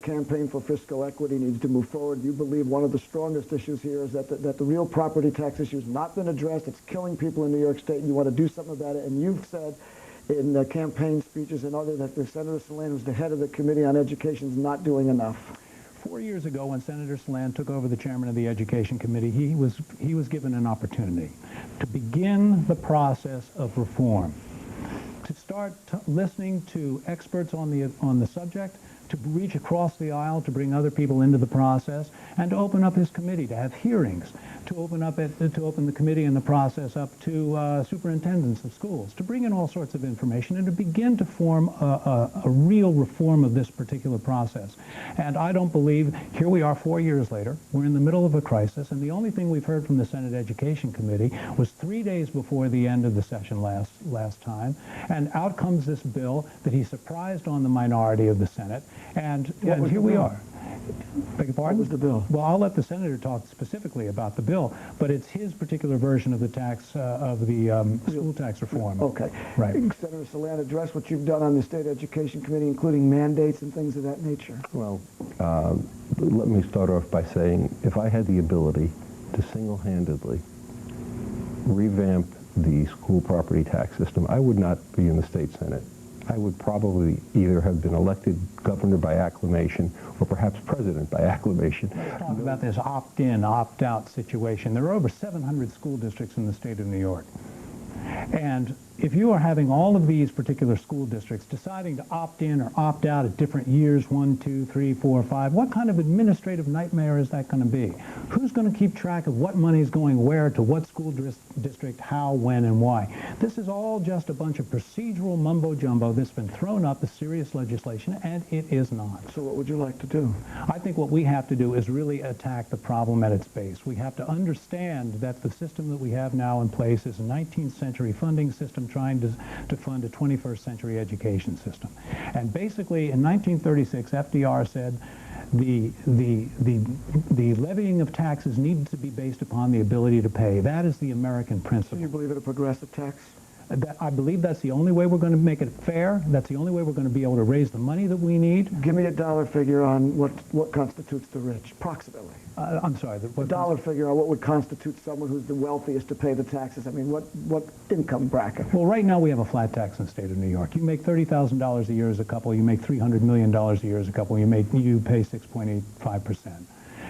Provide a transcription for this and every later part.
campaign for fiscal equity needs to move forward. You believe one of the strongest issues here is that the real property tax issue has not been addressed. It's killing people in New York State, and you want to do something about it. And you've said in campaign speeches and other that Senator Saland, who's the head of the Committee on Education, is not doing enough. 4 years ago, when Senator Saland took over the chairman of the Education Committee, he was given an opportunity to begin the process of reform, to start listening to experts on the subject, to reach across the aisle, to bring other people into the process, and to open up his committee, to have hearings, to open the committee and the process up to superintendents of schools, to bring in all sorts of information and to begin to form a real reform of this particular process. And I don't believe, here we are 4 years later, we're in the middle of a crisis, and the only thing we've heard from the Senate Education Committee was 3 days before the end of the session last time, and out comes this bill that he surprised on the minority of the Senate. And here we are. Beg your pardon? What was the bill? Well, I'll let the senator talk specifically about the bill, but it's his particular version of the tax, of the school tax reform. Okay. Right. Senator Saland, address what you've done on the State Education Committee, including mandates and things of that nature. Well, let me start off by saying, if I had the ability to single-handedly revamp the school property tax system, I would not be in the state Senate. I would probably either have been elected governor by acclamation or perhaps president by acclamation. Let's talk about this opt-in, opt-out situation. There are over 700 school districts in the state of New York. And if you are having all of these particular school districts deciding to opt in or opt out at different years, 1, 2, 3, 4, 5, what kind of administrative nightmare is that going to be? Who's going to keep track of what money is going where to what school district, how, when, and why? This is all just a bunch of procedural mumbo-jumbo that's been thrown up as serious legislation, and it is not. So what would you like to do? I think what we have to do is really attack the problem at its base. We have to understand that the system that we have now in place is a 19th century funding system trying to fund a 21st century education system. And basically, in 1936, FDR said the levying of taxes needed to be based upon the ability to pay. That is the American principle. Do you believe in a progressive tax? I believe that's the only way we're going to make it fair. That's the only way we're going to be able to raise the money that we need. Give me a dollar figure on what constitutes the rich, approximately. I'm sorry. A dollar figure on what would constitute someone who's the wealthiest to pay the taxes. I mean, what income bracket? Well, right now we have a flat tax in the state of New York. You make $30,000 a year as a couple. You make $300 million a year as a couple. You pay 6.85%,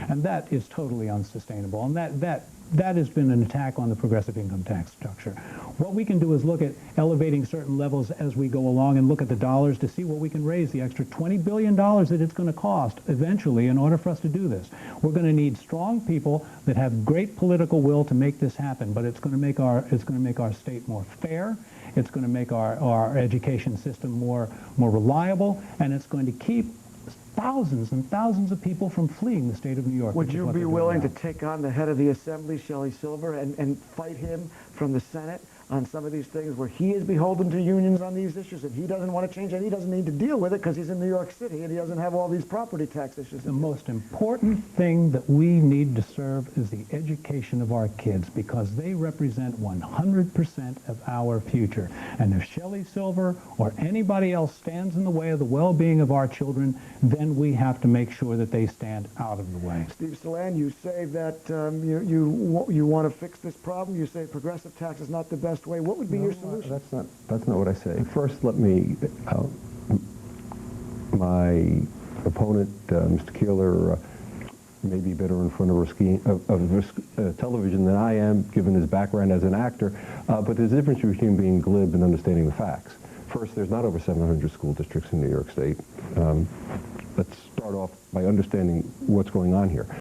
and that is totally unsustainable. And that has been an attack on the progressive income tax structure. What we can do is look at elevating certain levels as we go along and look at the dollars to see what we can raise, the extra $20 billion that it's going to cost eventually in order for us to do this. We're going to need strong people that have great political will to make this happen, but it's going to make our state more fair. It's going to make our education system more reliable, and it's going to keep thousands and thousands of people from fleeing the state of New York. Would you be willing to take on the head of the Assembly, Shelley Silver, and fight him from the Senate on some of these things where he is beholden to unions on these issues and he doesn't want to change and he doesn't need to deal with it because he's in New York City and he doesn't have all these property tax issues? The most important thing that we need to serve is the education of our kids, because they represent 100% of our future. And if Shelley Silver or anybody else stands in the way of the well-being of our children, then we have to make sure that they stand out of the way. Steve Saland, you say that you want to fix this problem. You say progressive tax is not the best way. What would be your solution? That's not what I say. First, let me, my opponent, Mr. Keeler, may be better in front of television than I am, given his background as an actor, but there's a difference between being glib and understanding the facts. First, there's not over 700 school districts in New York State. Let's start off by understanding what's going on here.